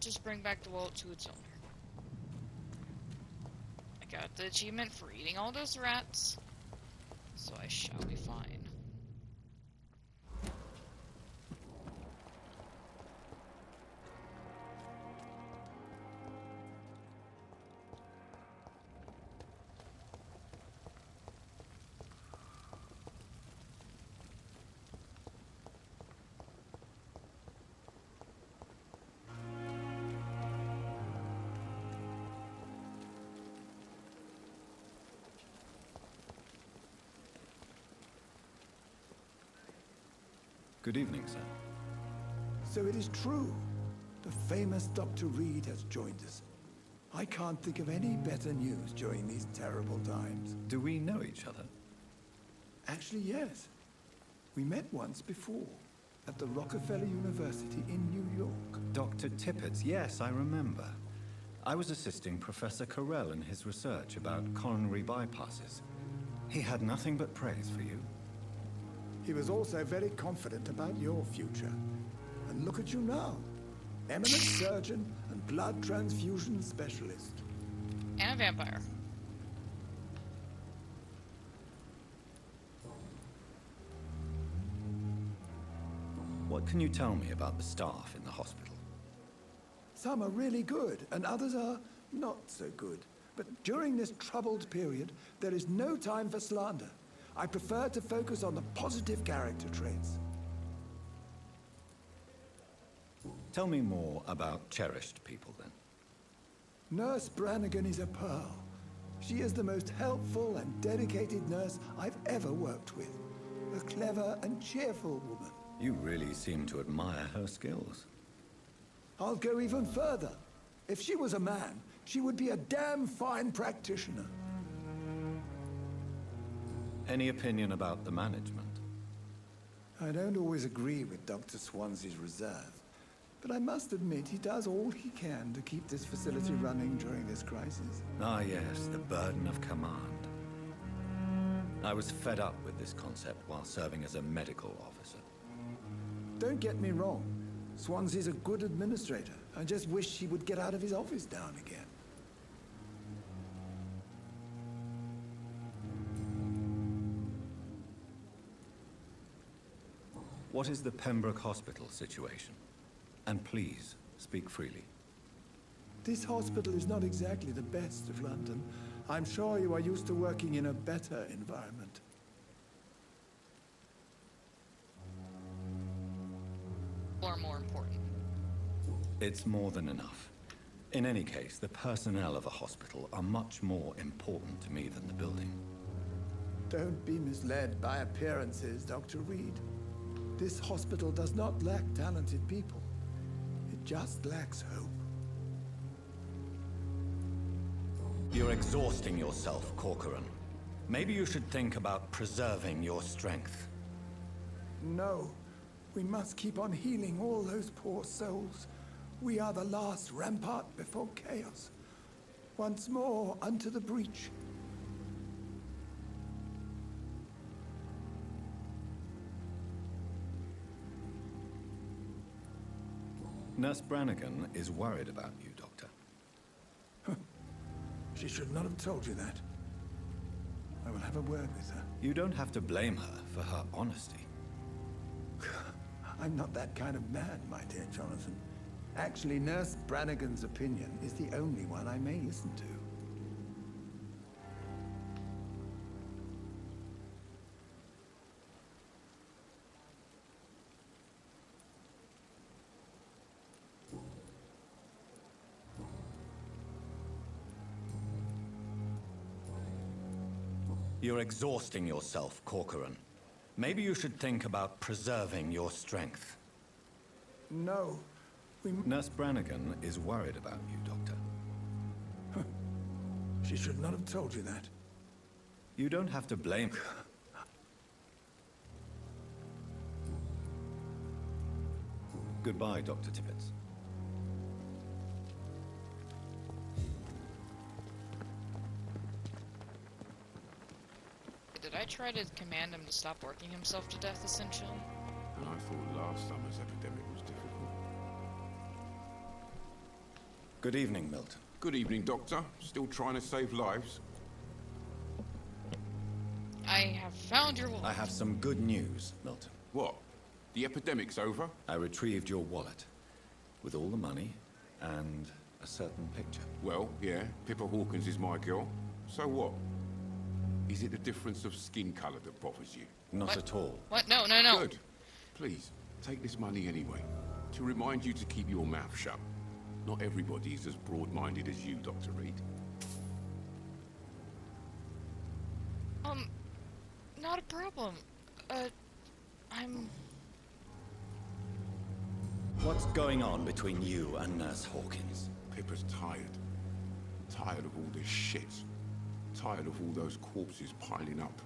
just bring back the wallet to its owner. I got the achievement for eating all those rats, so I shall be fine. Good evening, sir. So it is true. The famous Dr. Reed has joined us. I can't think of any better news during these terrible times. Do we know each other? Actually, yes. We met once before, at the Rockefeller University in New York. Dr. Tippett, yes, I remember. I was assisting Professor Carell in his research about coronary bypasses. He had nothing but praise for you. He was also very confident about your future. And look at you now. Eminent surgeon and blood transfusion specialist. And a vampire. What can you tell me about the staff in the hospital? Some are really good, and others are not so good. But during this troubled period, there is no time for slander. I prefer to focus on the positive character traits. Tell me more about cherished people, then. Nurse Brannigan is a pearl. She is the most helpful and dedicated nurse I've ever worked with. A clever and cheerful woman. You really seem to admire her skills. I'll go even further. If she was a man, she would be a damn fine practitioner. Any opinion about the management? I don't always agree with Dr. Swansea's reserve, but I must admit he does all he can to keep this facility running during this crisis. Ah, yes, the burden of command. I was fed up with this concept while serving as a medical officer. Don't get me wrong. Swansea's a good administrator. I just wish he would get out of his office down again. What is the Pembroke Hospital situation? And please, speak freely. This hospital is not exactly the best of London. I'm sure you are used to working in a better environment. Or more important. It's more than enough. In any case, the personnel of a hospital are much more important to me than the building. Don't be misled by appearances, Dr. Reed. This hospital does not lack talented people. It just lacks hope. You're exhausting yourself, Corcoran. Maybe you should think about preserving your strength. No. We must keep on healing all those poor souls. We are the last rampart before chaos. Once more, unto the breach. Nurse Brannigan is worried about you, Doctor. She should not have told you that. I will have a word with her. You don't have to blame her for her honesty. I'm not that kind of man, my dear Jonathan. Actually, Nurse Brannigan's opinion is the only one I may listen to. You're exhausting yourself, Corcoran. Maybe you should think about preserving your strength. No, Nurse Brannigan is worried about you, Doctor. She should not have told you that. You don't have to blame... Goodbye, Dr. Tippett. Did I try to command him to stop working himself to death, essentially? And I thought last summer's epidemic was difficult. Good evening, Milton. Good evening, Doctor. Still trying to save lives? I have found your wallet. I have some good news, Milton. What? The epidemic's over? I retrieved your wallet with all the money and a certain picture. Well, yeah, Pippa Hawkins is my girl. So what? Is it the difference of skin colour that bothers you? Not What? at all. What? No, no, no. Good. Please, take this money anyway. To remind you to keep your mouth shut. Not everybody is as broad-minded as you, Dr. Reed. Not a problem. What's going on between you and Nurse Hawkins? Pippa's tired. Tired of all this shit. Tired of all those corpses piling up.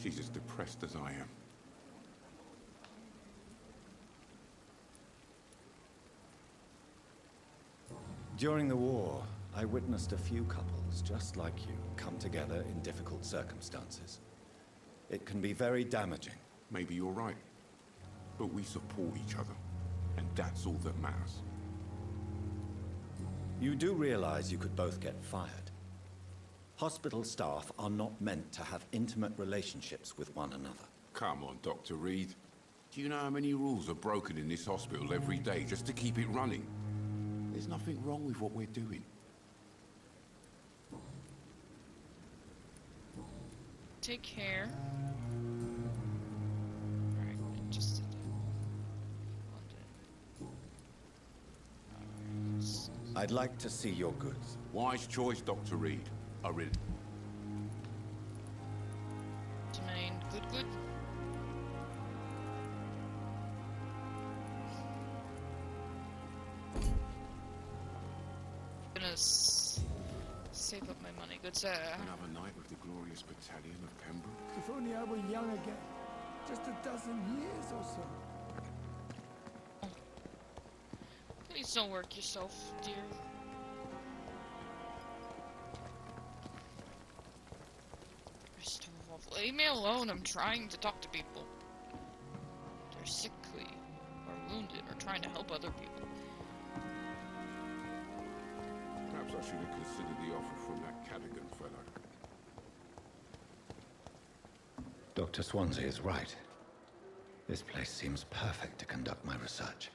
She's as depressed as I am. During the war, I witnessed a few couples just like you come together in difficult circumstances. It can be very damaging. Maybe you're right. But we support each other. And that's all that matters. You do realize you could both get fired. Hospital staff are not meant to have intimate relationships with one another. Come on, Dr. Reed. Do you know how many rules are broken in this hospital every day just to keep it running? There's nothing wrong with what we're doing. Take care. Alright, just I'd like to see your goods. Wise choice, Dr. Reed. I really... Domain. Good. Gonna save up my money. Good sir. Another night with the glorious battalion of Pembroke. If only I were young again. Just a dozen years or so. Please don't work yourself, dear. You're so awful. Leave me alone. I'm trying to talk to people. They're sickly, or wounded, or trying to help other people. Perhaps I should have considered the offer from that Cadogan fellow. Dr. Swansea is right. This place seems perfect to conduct my research.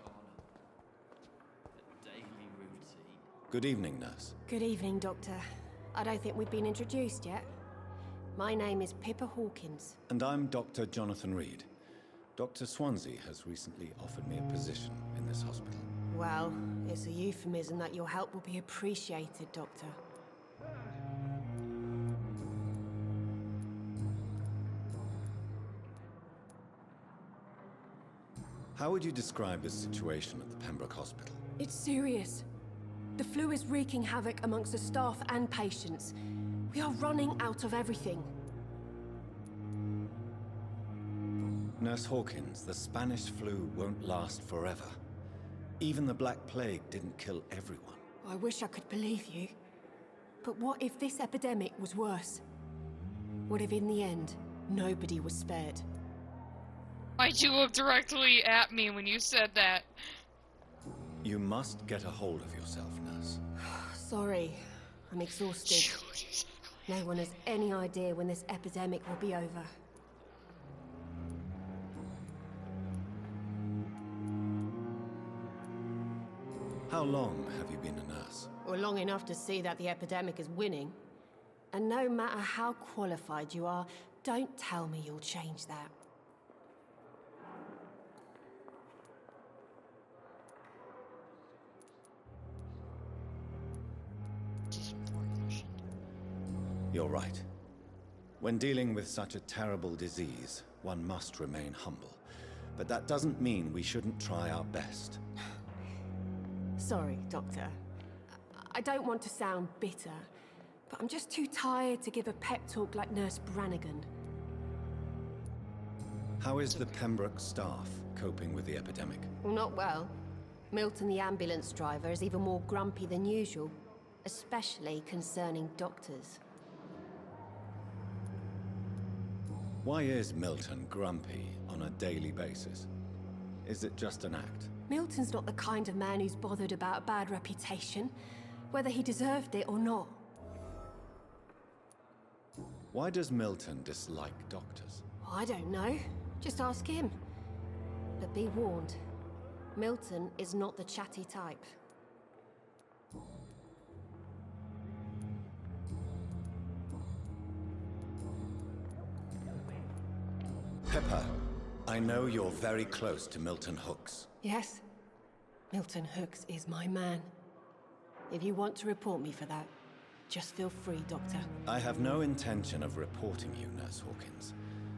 Good evening, nurse. Good evening, Doctor. I don't think we've been introduced yet. My name is Pippa Hawkins. And I'm Dr. Jonathan Reed. Dr. Swansea has recently offered me a position in this hospital. Well, it's a euphemism that your help will be appreciated, Doctor. How would you describe the situation at the Pembroke Hospital? It's serious. The flu is wreaking havoc amongst the staff and patients. We are running out of everything. Nurse Hawkins, the Spanish flu won't last forever. Even the Black Plague didn't kill everyone. I wish I could believe you. But what if this epidemic was worse? What if in the end, nobody was spared? Why'd you look directly at me when you said that? You must get a hold of yourself, nurse. Sorry, I'm exhausted. No one has any idea when this epidemic will be over. How long have you been a nurse? Well, long enough to see that the epidemic is winning. And no matter how qualified you are, don't tell me you'll change that. You're right. When dealing with such a terrible disease, one must remain humble. But that doesn't mean we shouldn't try our best. Sorry, Doctor. I don't want to sound bitter, but I'm just too tired to give a pep talk like Nurse Brannigan. How is the Pembroke staff coping with the epidemic? Well, not well. Milton, the ambulance driver, is even more grumpy than usual, especially concerning doctors. Why is Milton grumpy on a daily basis? Is it just an act? Milton's not the kind of man who's bothered about a bad reputation, whether he deserved it or not. Why does Milton dislike doctors? I don't know. Just ask him. But be warned, Milton is not the chatty type. Pepper, I know you're very close to Milton Hooks. Yes, Milton Hooks is my man. If you want to report me for that, just feel free, Doctor. I have no intention of reporting you, Nurse Hawkins.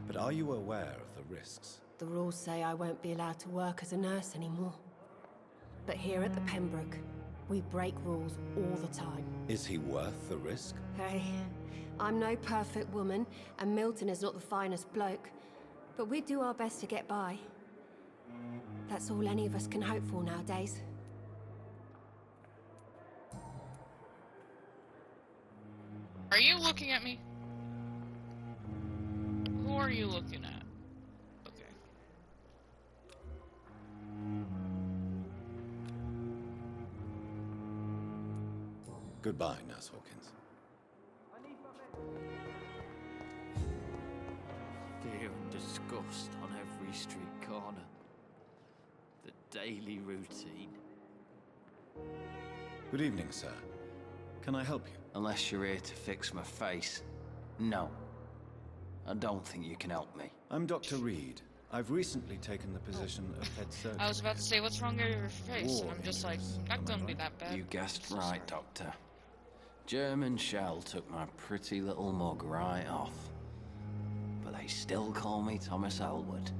But are you aware of the risks? The rules say I won't be allowed to work as a nurse anymore. But here at the Pembroke, we break rules all the time. Is he worth the risk? Hey, I'm no perfect woman, and Milton is not the finest bloke. But we do our best to get by. That's all any of us can hope for nowadays. Are you looking at me? Who are you looking at? Okay. Goodbye, Nurse Hawkins. Fear and disgust on every street corner. The daily routine. Good evening, sir. Can I help you? Unless you're here to fix my face. No. I don't think you can help me. I'm Dr. Reed. I've recently taken the position of head surgeon. I was about to say, what's wrong with your face? And I'm just like, not gonna be that bad. You guessed So right, sorry. Doctor. German shell took my pretty little mug right off. But they still call me Thomas Elwood.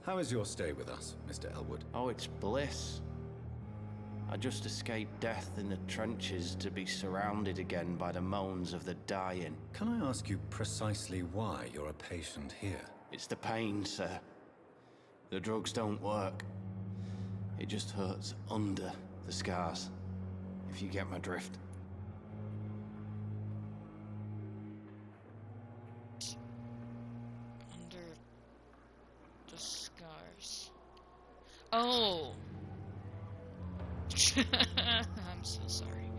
How is your stay with us, Mr. Elwood? Oh, it's bliss. I just escaped death in the trenches to be surrounded again by the moans of the dying. Can I ask you precisely why you're a patient here? It's the pain, sir. The drugs don't work. It just hurts under the scars, if you get my drift. Under the scars. Oh! I'm so sorry.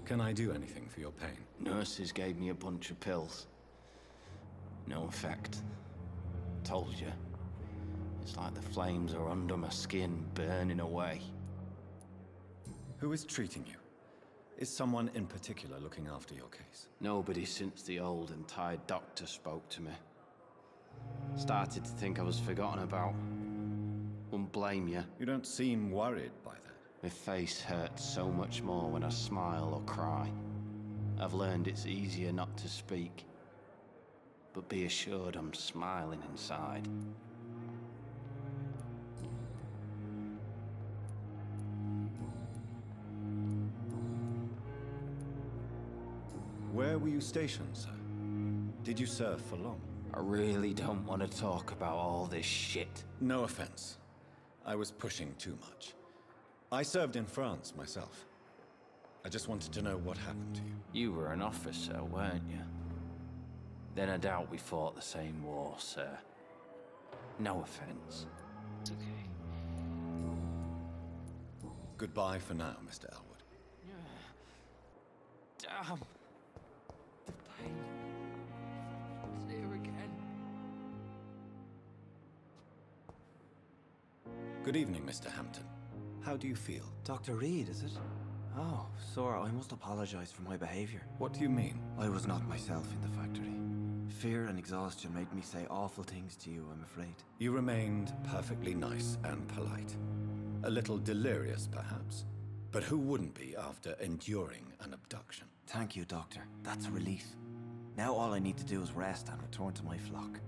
Can I do anything for your pain? Nurses gave me a bunch of pills. No effect. Told you. It's like the flames are under my skin, burning away. Who is treating you? Is someone in particular looking after your case? Nobody since the old and tired doctor spoke to me. Started to think I was forgotten about. Wouldn't blame you. You don't seem worried by that. My face hurts so much more when I smile or cry. I've learned it's easier not to speak. But be assured I'm smiling inside. Where were you stationed, sir? Did you serve for long? I really don't want to talk about all this shit. No offense. I was pushing too much. I served in France myself. I just wanted to know what happened to you. You were an officer, weren't you? Then I doubt we fought the same war, sir. No offense. It's okay. Goodbye for now, Mr. Elwood. Damn. The pain. It's here again. Good evening, Mr. Hampton. How do you feel? Dr. Reed, is it? Oh, Sora, I must apologize for my behavior. What do you mean? I was not myself in the factory. Fear and exhaustion made me say awful things to you, I'm afraid. You remained perfectly nice and polite. A little delirious, perhaps. But who wouldn't be after enduring an abduction? Thank you, Doctor. That's a relief. Now all I need to do is rest and return to my flock.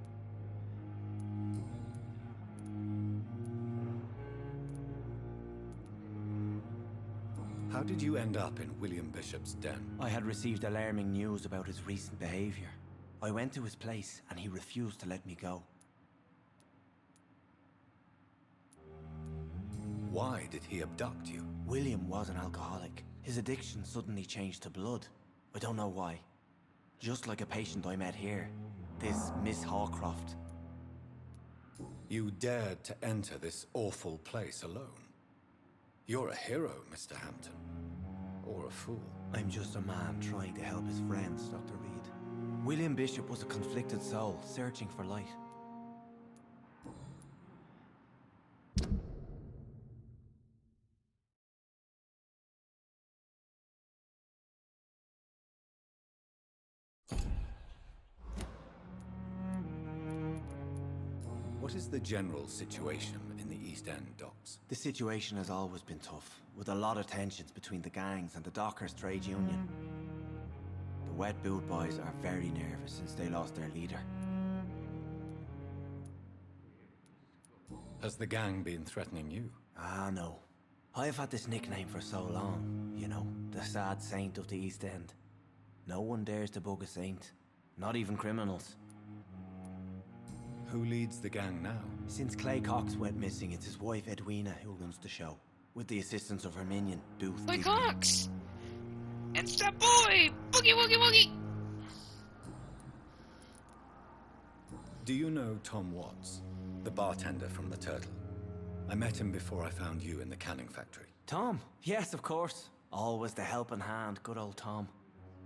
How did you end up in William Bishop's den? I had received alarming news about his recent behavior. I went to his place and he refused to let me go. Why did he abduct you? William was an alcoholic. His addiction suddenly changed to blood. I don't know why. Just like a patient I met here. This Miss Hawcroft. You dared to enter this awful place alone. You're a hero, Mr. Hampton. Or a fool. I'm just a man trying to help his friends, Dr. Reed. William Bishop was a conflicted soul, searching for light. What is the general situation in the East End docks? The situation has always been tough, with a lot of tensions between the gangs and the Dockers Trade Union. The Wet Boot Boys are very nervous since they lost their leader. Has the gang been threatening you? Ah, no. I've had this nickname for so long, you know, the sad saint of the East End. No one dares to bug a saint, not even criminals. Who leads the gang now? Since Clay Cox went missing, it's his wife Edwina who runs the show, with the assistance of her minion, Booth. Boy Cox! It's that boy! Boogie woogie woogie! Do you know Tom Watts, the bartender from the Turtle? I met him before I found you in the canning factory. Tom? Yes, of course. Always the helping hand, good old Tom.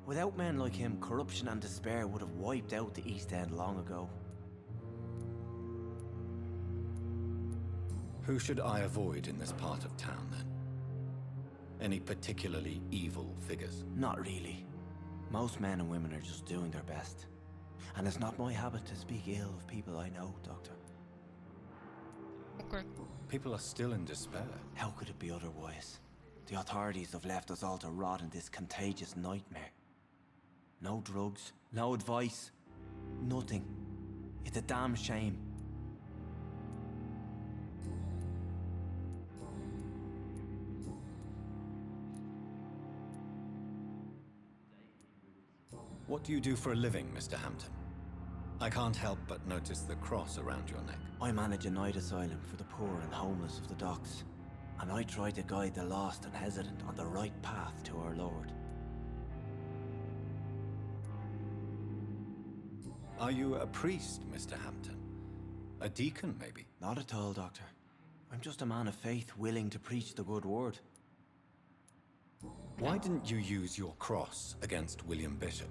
Without men like him, corruption and despair would have wiped out the East End long ago. Who should I avoid in this part of town, then? Any particularly evil figures? Not really. Most men and women are just doing their best. And it's not my habit to speak ill of people I know, Doctor. Okay. People are still in despair. How could it be otherwise? The authorities have left us all to rot in this contagious nightmare. No drugs, no advice, nothing. It's a damn shame. What do you do for a living, Mr. Hampton? I can't help but notice the cross around your neck. I manage a night asylum for the poor and homeless of the docks. And I try to guide the lost and hesitant on the right path to our Lord. Are you a priest, Mr. Hampton? A deacon, maybe? Not at all, Doctor. I'm just a man of faith willing to preach the good word. Why didn't you use your cross against William Bishop?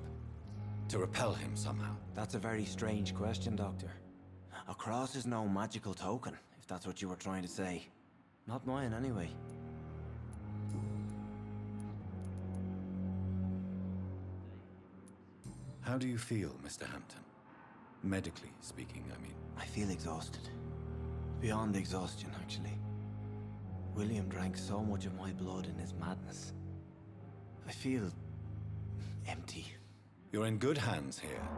To repel him somehow? That's a very strange question, Doctor. A cross is no magical token, if that's what you were trying to say. Not mine, anyway. How do you feel, Mr. Hampton? Medically speaking, I mean. I feel exhausted. Beyond exhaustion, actually. William drank so much of my blood in his madness. I feel empty. You're in good hands here.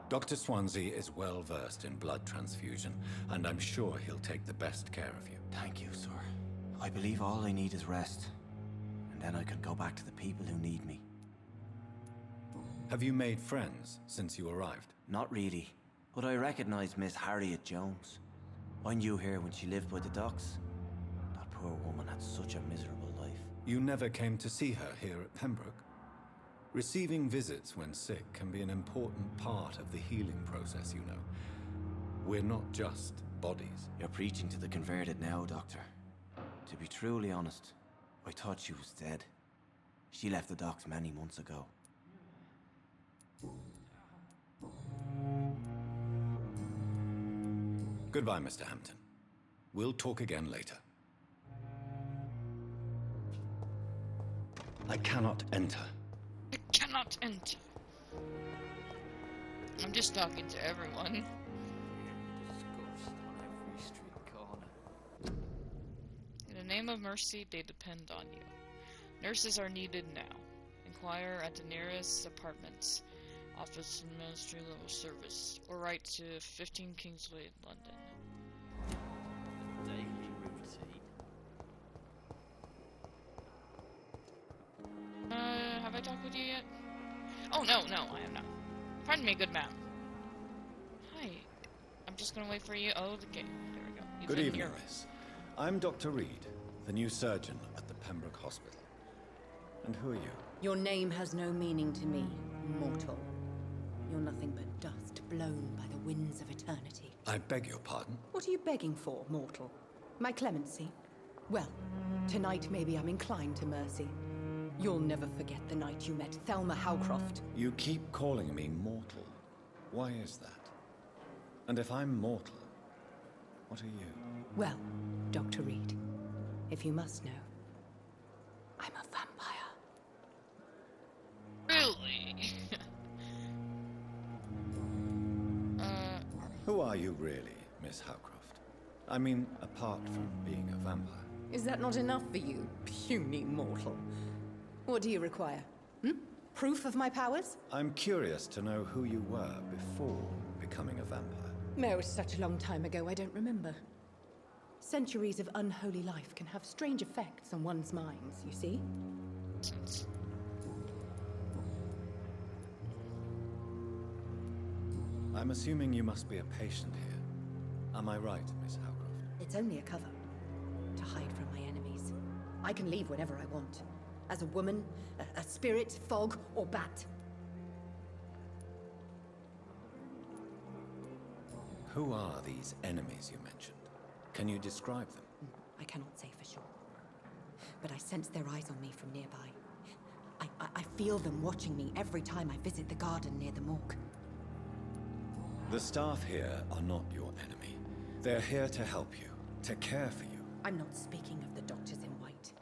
Dr. Swansea is well versed in blood transfusion, and I'm sure he'll take the best care of you. Thank you, sir. I believe all I need is rest. And then I can go back to the people who need me. Have you made friends since you arrived? Not really, but I recognize Miss Harriet Jones. I knew her when she lived by the docks. That poor woman had such a miserable life. You never came to see her here at Pembroke? Receiving visits when sick can be an important part of the healing process, you know. We're not just bodies. You're preaching to the converted now, Doctor. To be truly honest, I thought she was dead. She left the docks many months ago. Goodbye, Mr. Hampton. We'll talk again later. I cannot enter. I cannot enter. I'm just talking to everyone. In the name of mercy, they depend on you. Nurses are needed now. Inquire at the nearest apartments, office and ministry level service, or write to 15 Kingsway, London. Daily routine. Have I talked with you yet? Oh, no, I have not. Pardon me, good man. Hi. I'm just gonna wait for you. Oh, the gate. There we go. You Good couldn't evening, hear me. miss. I'm Dr. Reed, the new surgeon at the Pembroke Hospital. And who are you? Your name has no meaning to me, mortal. You're nothing but dust blown by the winds of eternity. I beg your pardon? What are you begging for, mortal? My clemency? Well, tonight maybe I'm inclined to mercy. You'll never forget the night you met Thelma Howcroft. You keep calling me mortal. Why is that? And if I'm mortal, what are you? Well, Dr. Reed, if you must know, I'm a vampire. Really? Who are you really, Miss Howcroft? I mean, apart from being a vampire. Is that not enough for you, puny mortal? What do you require? Proof of my powers? I'm curious to know who you were before becoming a vampire. No, it's such a long time ago, I don't remember. Centuries of unholy life can have strange effects on one's minds, you see? I'm assuming you must be a patient here. Am I right, Miss Howcroft? It's only a cover. To hide from my enemies. I can leave whenever I want. As a woman, a spirit, fog, or bat. Who are these enemies you mentioned? Can you describe them? I cannot say for sure. But I sense their eyes on me from nearby. I feel them watching me every time I visit the garden near the morgue. The staff here are not your enemy. They're here to help you, to care for you. I'm not speaking of the doctors in white.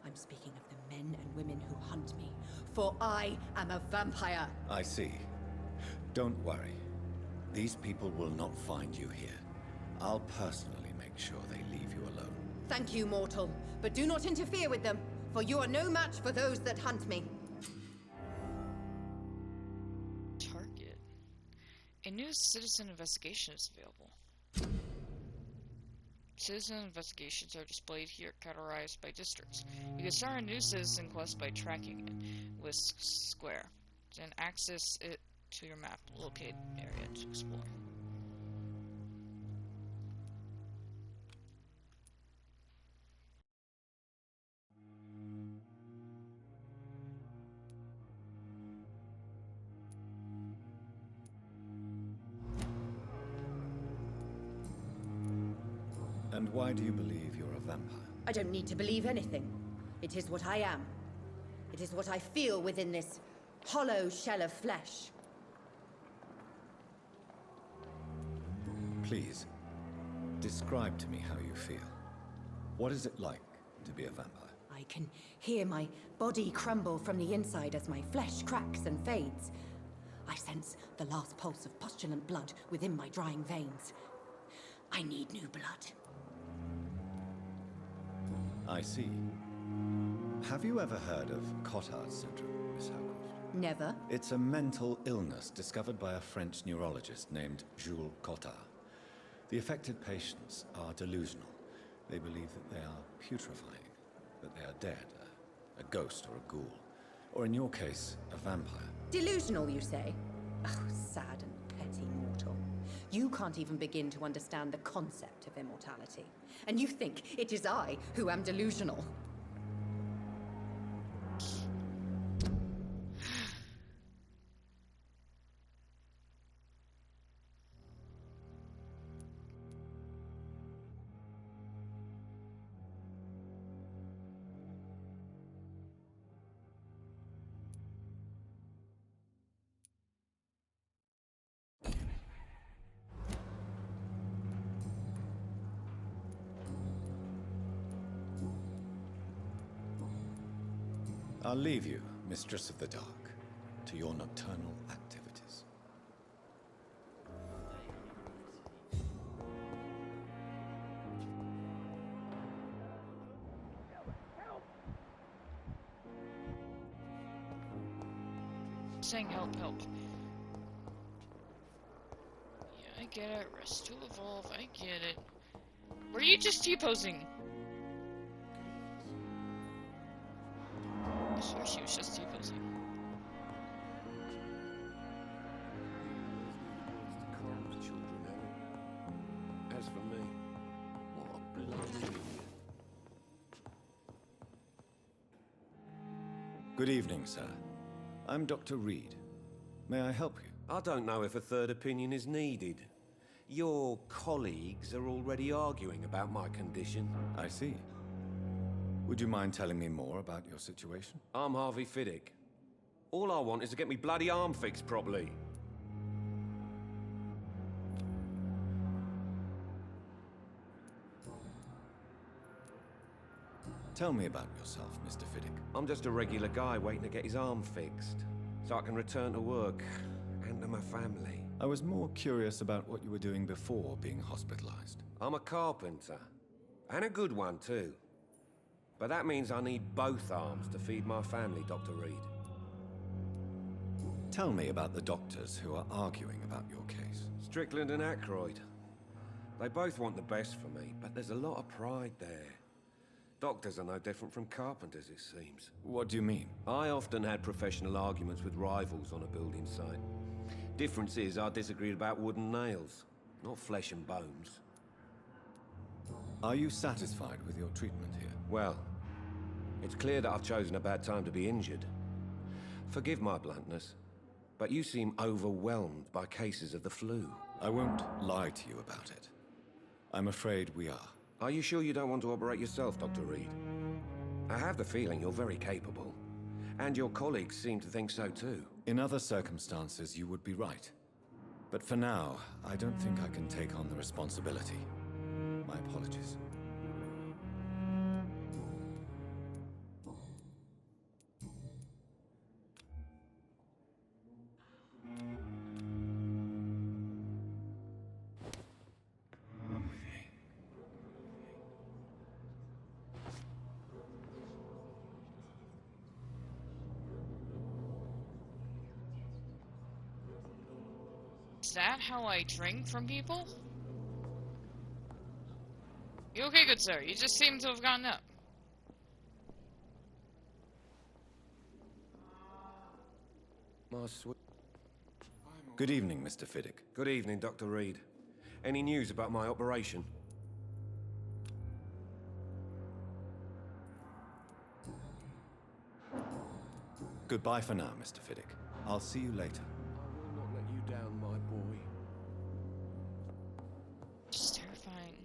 I'm speaking of the men and women who hunt me. For I am a vampire. I see. Don't worry. These people will not find you here. I'll personally make sure they leave you alone. Thank you, mortal. But do not interfere with them, for you are no match for those that hunt me. Target. A new citizen investigation is available. Citizen investigations are displayed here, categorized by districts. You can start a new citizen quest by tracking it with square. Then access it to your map located area to explore. And why do you believe you're a vampire? I don't need to believe anything. It is what I am. It is what I feel within this hollow shell of flesh. Please, describe to me how you feel. What is it like to be a vampire? I can hear my body crumble from the inside as my flesh cracks and fades. I sense the last pulse of postulant blood within my drying veins. I need new blood. I see. Have you ever heard of Cotard's syndrome, Miss Howcroft? Never. It's a mental illness discovered by a French neurologist named Jules Cotard. The affected patients are delusional. They believe that they are putrefying, that they are dead, a ghost or a ghoul, or in your case, a vampire. Delusional, you say? Oh, sad and petty mortal. You can't even begin to understand the concept of immortality. And you think it is I who am delusional. I'll leave you, Mistress of the Dark, to your nocturnal activities. Saying help, help. Yeah, I get it. Rest to evolve. I get it. Were you just T-posing? I swear she was just T-posing. As for me, what a bloody idiot. Good evening, sir. I'm Dr. Reed. May I help you? I don't know if a third opinion is needed. Your colleagues are already arguing about my condition. I see. Would you mind telling me more about your situation? I'm Harvey Fiddick. All I want is to get me bloody arm fixed properly. Tell me about yourself, Mr. Fiddick. I'm just a regular guy waiting to get his arm fixed, so I can return to work and to my family. I was more curious about what you were doing before being hospitalized. I'm a carpenter, and a good one too. But that means I need both arms to feed my family, Dr. Reed. Tell me about the doctors who are arguing about your case. Strickland and Aykroyd. They both want the best for me, but there's a lot of pride there. Doctors are no different from carpenters, it seems. What do you mean? I often had professional arguments with rivals on a building site. Difference is, I disagreed about wooden nails, not flesh and bones. Are you satisfied with your treatment here? Well, it's clear that I've chosen a bad time to be injured. Forgive my bluntness, but you seem overwhelmed by cases of the flu. I won't lie to you about it. I'm afraid we are. Are you sure you don't want to operate yourself, Dr. Reed? I have the feeling you're very capable, and your colleagues seem to think so too. In other circumstances, you would be right. But for now, I don't think I can take on the responsibility. My apologies. Is that how I drink from people? You okay, good sir? You just seem to have gotten up. My sweet... Good evening, Mr. Fiddick. Good evening, Dr. Reed. Any news about my operation? Goodbye for now, Mr. Fiddick. I'll see you later. I will not let you down, my boy. Just terrifying.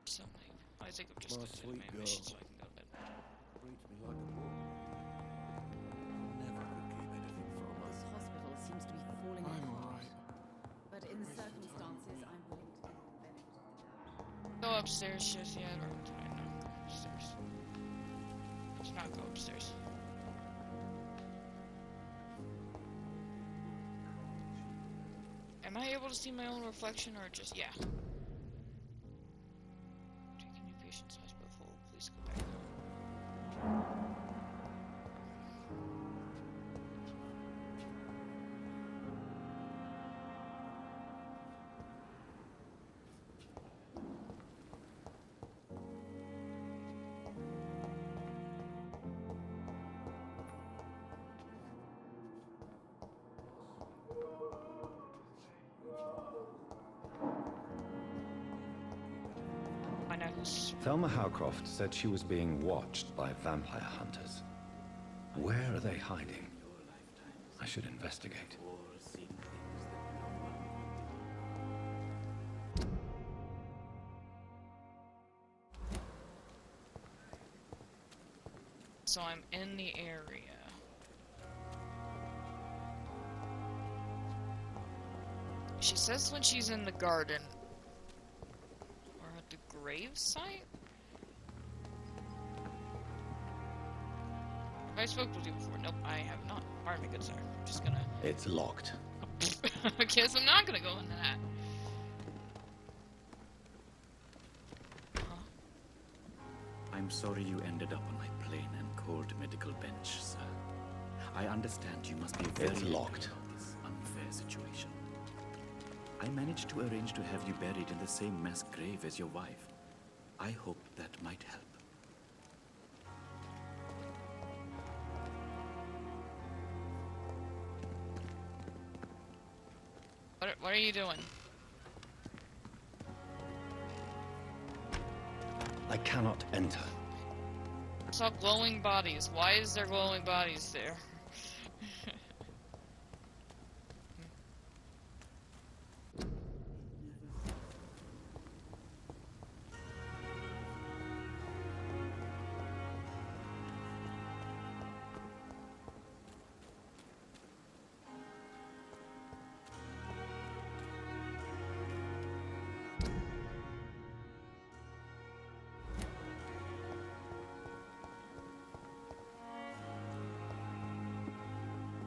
Something. I think I'm just My gonna do sweet my girl. mission so I can go to bed. Treats me like a boy. Never could keep anything from her. This hospital seems to be falling I'm apart. alright. But in the circumstances, I'm willing to give the benefit of the doubt. Go upstairs, just yeah, or I know. Go upstairs. Let's not go upstairs. Am I able to see my own reflection or just yeah? Taking new patients hospital full. Please go back. I know who's Thelma Howcroft said she was being watched by vampire hunters. Where are they hiding? I should investigate. so I'm in the area. She says when she's in the garden. Or at the grave site? Have I spoken with you before? Nope, I have not. Pardon me, good sir. I'm just gonna... It's locked. I guess I'm not gonna go into that. I'm sorry you ended up on my plain and cold medical bench, sir. I understand you must be very It's locked. angry about this unfair situation. I managed to arrange to have you buried in the same mass grave as your wife. I hope that might help. What are you doing? cannot enter. Saw glowing bodies. Why is there glowing bodies there?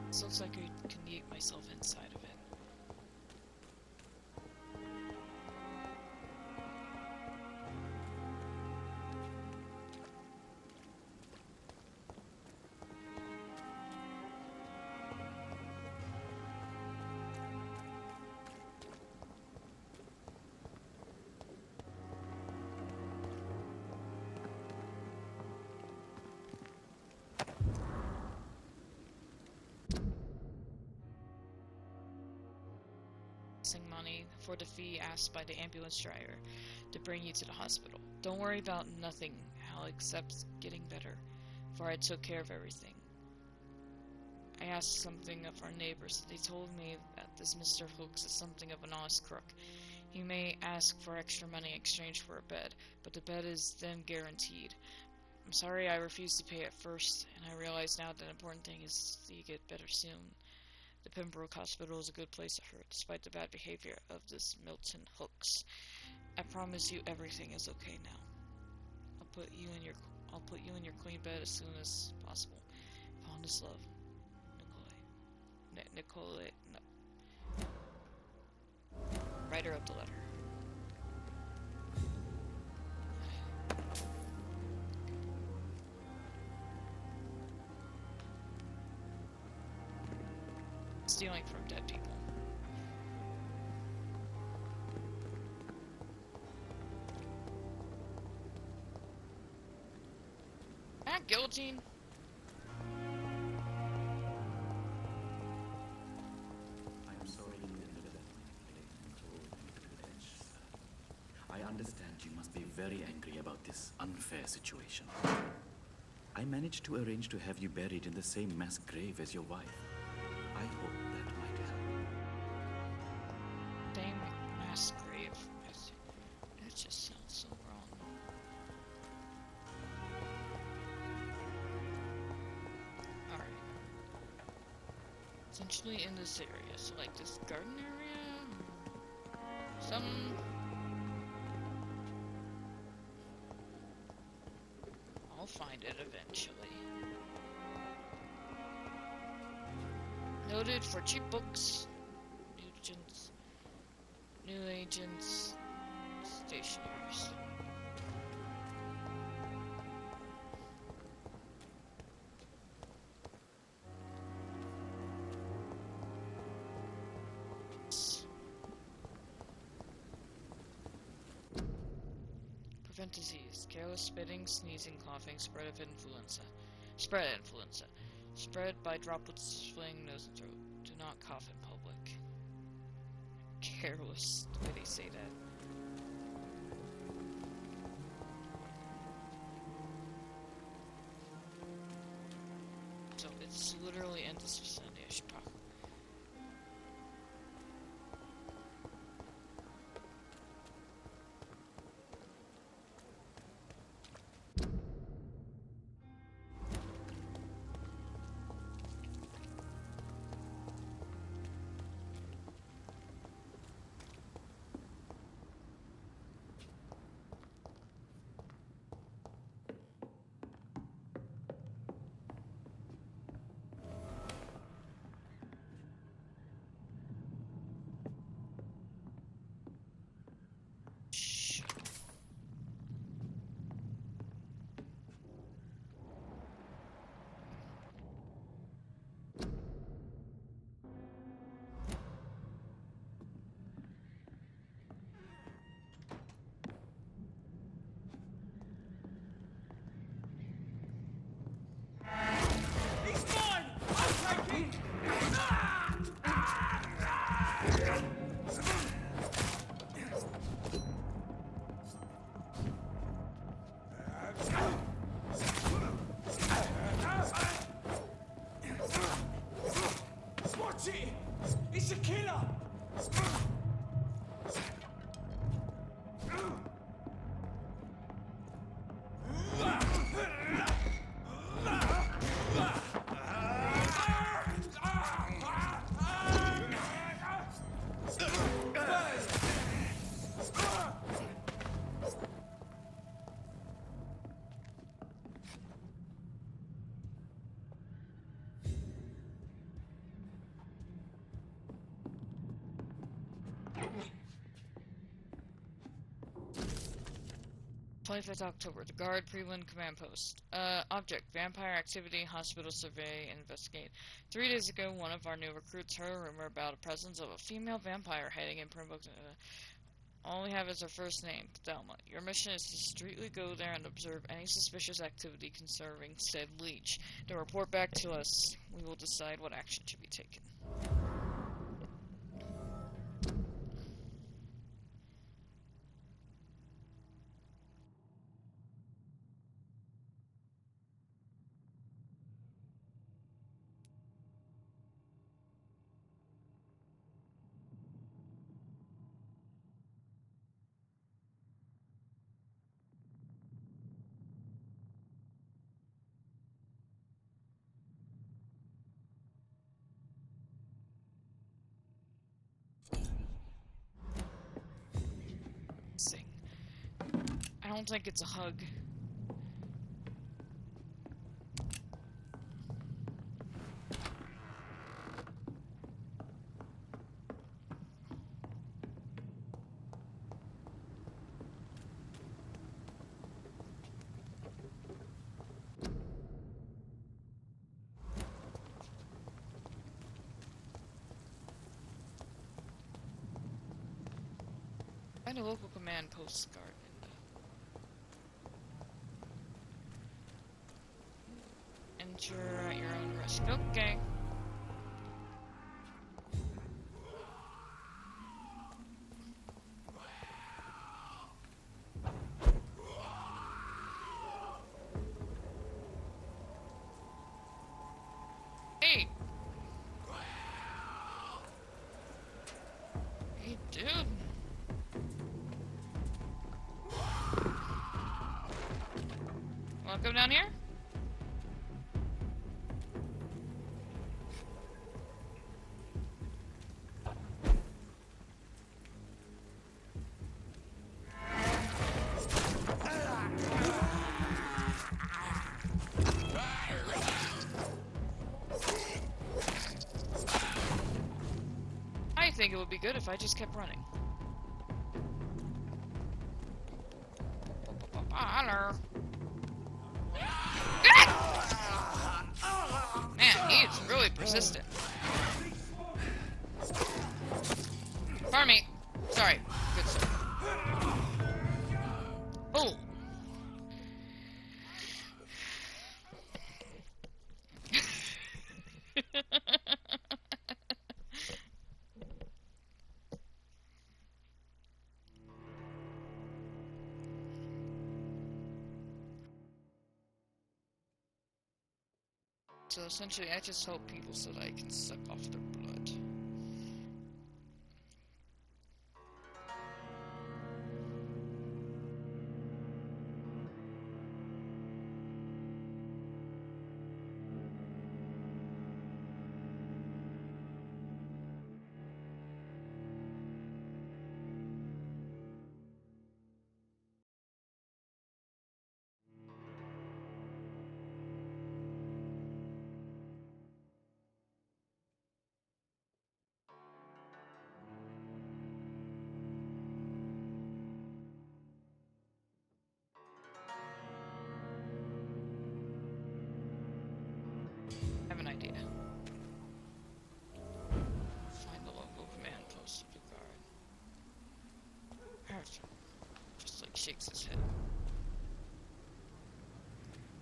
This looks like I can yeet myself inside of it. Money for the fee asked by the ambulance driver to bring you to the hospital. Don't worry about nothing, Hal, except getting better, for I took care of everything. I asked something of our neighbors. They told me that this Mr. Hooks is something of an honest crook. He may ask for extra money in exchange for a bed, but the bed is then guaranteed. I'm sorry I refused to pay at first, and I realize now that the important thing is that you get better soon. The Pembroke Hospital is a good place for her, despite the bad behavior of this Milton Hooks. I promise you everything is okay now. I'll put you in your clean bed as soon as possible. Fondest love, Nicolai. No. Writer of the letter. Stealing from dead people. Guillotine. I am sorry I understand you must be very angry about this unfair situation. I managed to arrange to have you buried in the same mass grave as your wife. I hope that might help. Same mass grave. That just sounds so wrong. Alright. Essentially in this area. So like this garden area? I'll find it eventually. Noted for cheap books, new agents, stationaries. Prevent disease. Careless spitting, sneezing, coughing, spread influenza. Spread by droplets fleeing nose and throat. Do not cough in public. Careless, the way they say that. So it's literally in this vicinity. I should probably... 25th October. The Guard Preland Command Post. Object. Vampire activity. Hospital survey. Investigate. 3 days ago, one of our new recruits heard a rumor about the presence of a female vampire hiding in Primbook. All we have is her first name, Thelma. Your mission is to discreetly go there and observe any suspicious activity concerning said leech. Then report back to us. We will decide what action should be taken. Sing. I don't think it's a hug. Find a local command postcard. Enter at your own risk. Okay. Hey! Hey, dude! Wanna come down here? I think it would be good if I just kept running. Hello. Man, he's really persistent. Pardon me. Sorry. Good sir. Oh. So essentially, I just help people so that I can suck off their blood. I have an idea. Find the local command post of the guard. Just like shakes his head.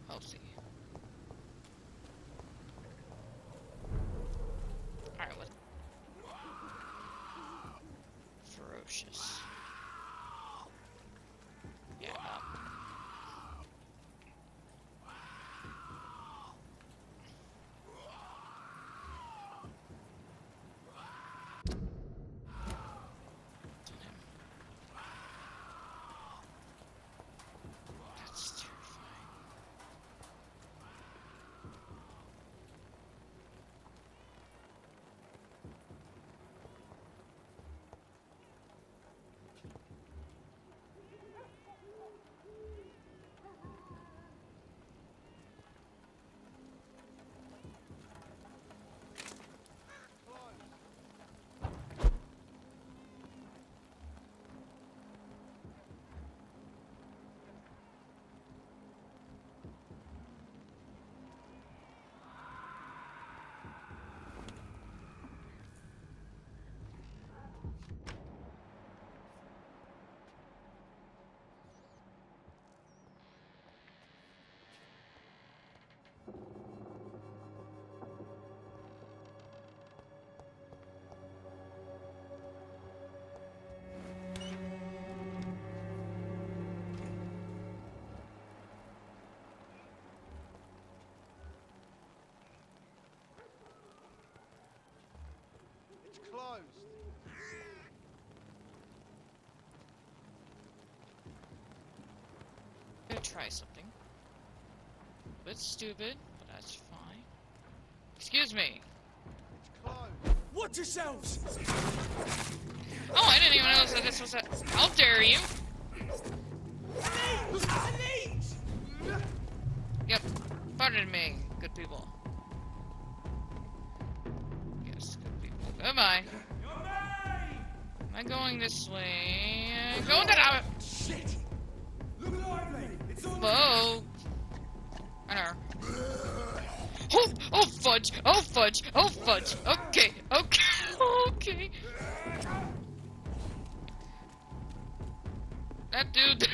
Healthy. Alright, what? Ferocious. Yeah, that's terrifying. try something. A bit stupid, but that's fine. Excuse me. Watch yourselves! Oh, I didn't even notice that this was a... How dare you? Yep. Pardon me, good people. Yes, good people. Goodbye. Am I going this way? Go to the... Shit! Look lively! It's on Whoa. I know. Oh, oh fudge! Oh fudge! Oh fudge! Okay, okay, okay. That dude.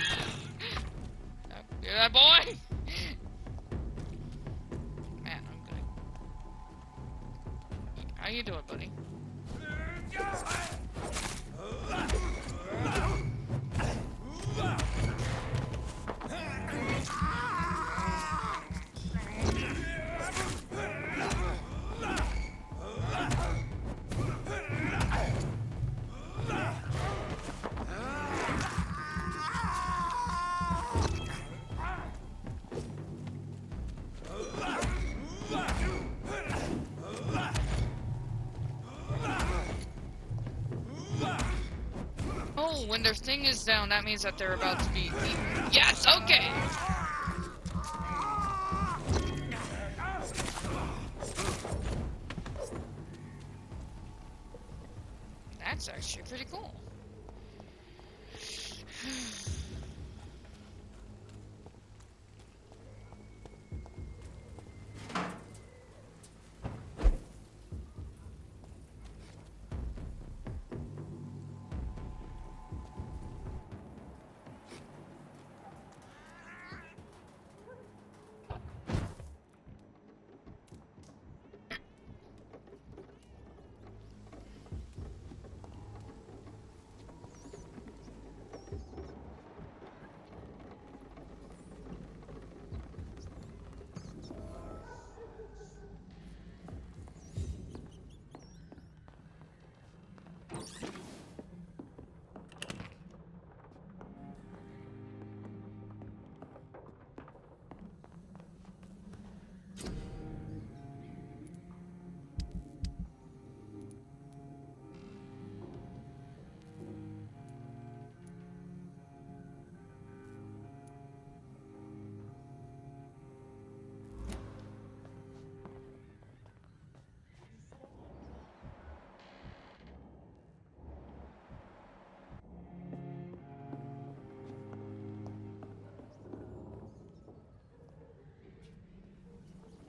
Hear that boy? Man, I'm good. How you doing, buddy? Oh, when their thing is down, that means that they're about to be eaten. Yes, okay! That's actually pretty cool.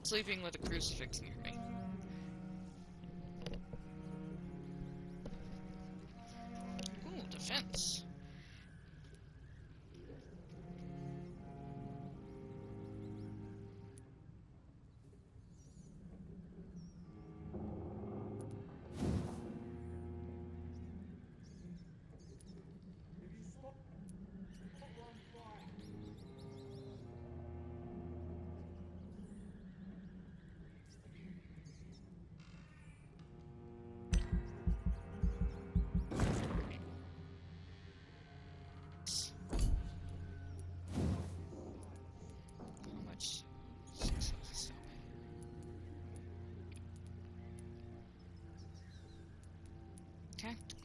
Sleeping with a crucifix near me. Ooh, defense. How much? Tactical.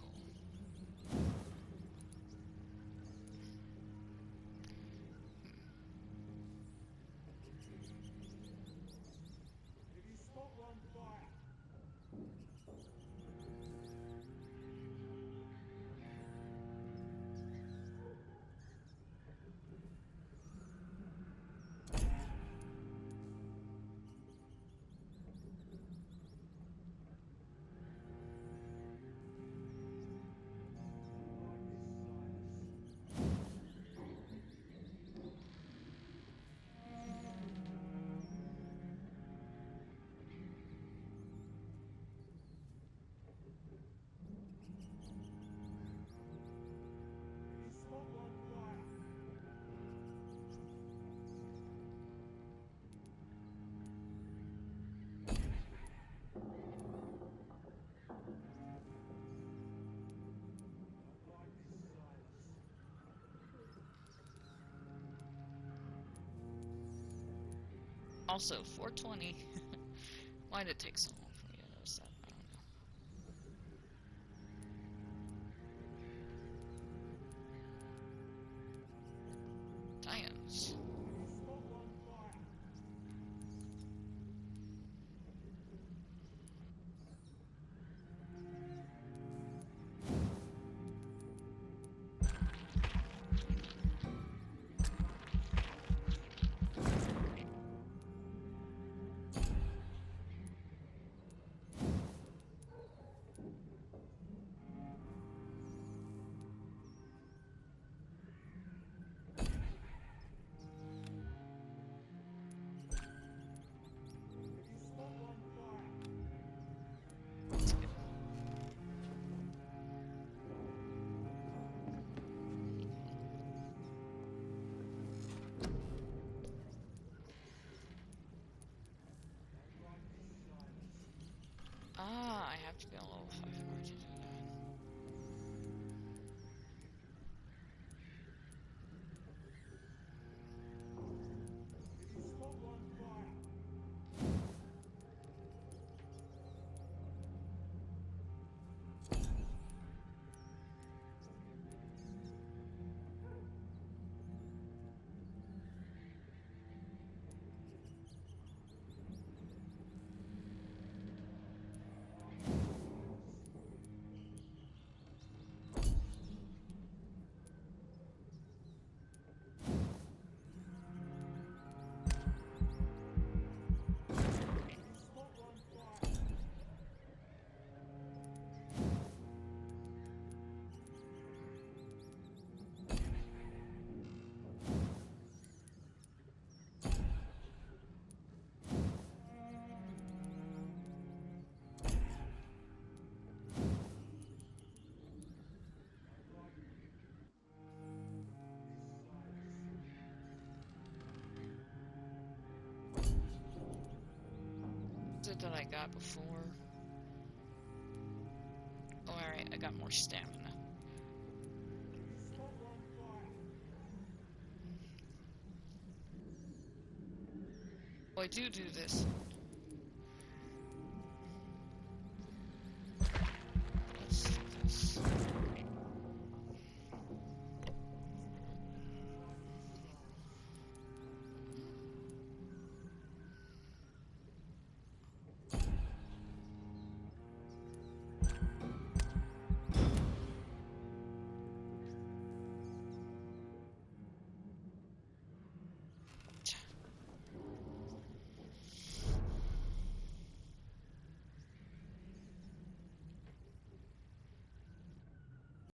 Also, 420. Why did it take so long for me to notice that? I don't know. Diamonds. Ah, I have to be on level 5 in order to do that. It that I got before. Oh, alright, I got more stamina. Oh, I do this.